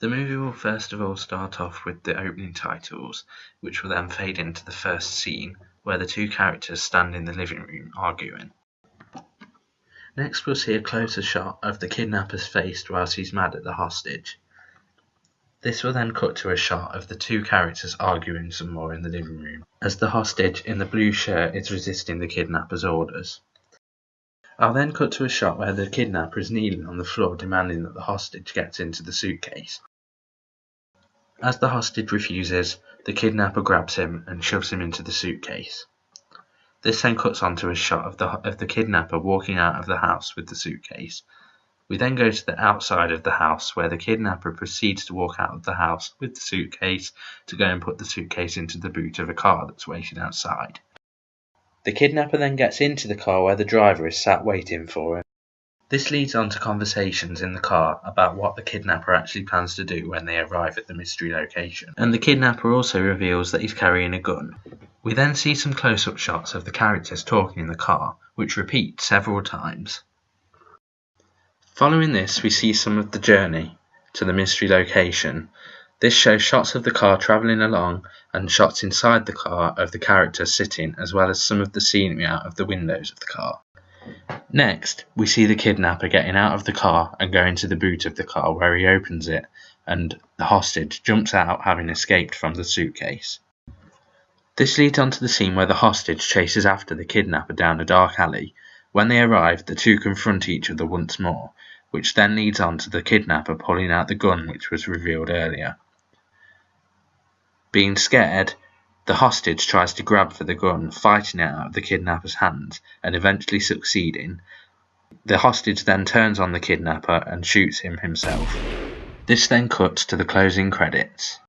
The movie will first of all start off with the opening titles, which will then fade into the first scene, where the two characters stand in the living room arguing. Next we'll see a closer shot of the kidnapper's face whilst he's mad at the hostage. This will then cut to a shot of the two characters arguing some more in the living room, as the hostage in the blue shirt is resisting the kidnapper's orders. I'll then cut to a shot where the kidnapper is kneeling on the floor demanding that the hostage gets into the suitcase. As the hostage refuses, the kidnapper grabs him and shoves him into the suitcase. This then cuts onto a shot of the kidnapper walking out of the house with the suitcase. We then go to the outside of the house where the kidnapper proceeds to walk out of the house with the suitcase to go and put the suitcase into the boot of a car that's waiting outside. The kidnapper then gets into the car where the driver is sat waiting for him. This leads on to conversations in the car about what the kidnapper actually plans to do when they arrive at the mystery location. And the kidnapper also reveals that he's carrying a gun. We then see some close-up shots of the characters talking in the car, which repeat several times. Following this, we see some of the journey to the mystery location. This shows shots of the car travelling along and shots inside the car of the characters sitting, as well as some of the scenery out of the windows of the car. Next, we see the kidnapper getting out of the car and going to the boot of the car where he opens it and the hostage jumps out having escaped from the suitcase. This leads on to the scene where the hostage chases after the kidnapper down a dark alley. When they arrive, the two confront each other once more, which then leads on to the kidnapper pulling out the gun which was revealed earlier. Being scared, the hostage tries to grab for the gun, fighting it out of the kidnapper's hands and eventually succeeding. The hostage then turns on the kidnapper and shoots him himself. This then cuts to the closing credits.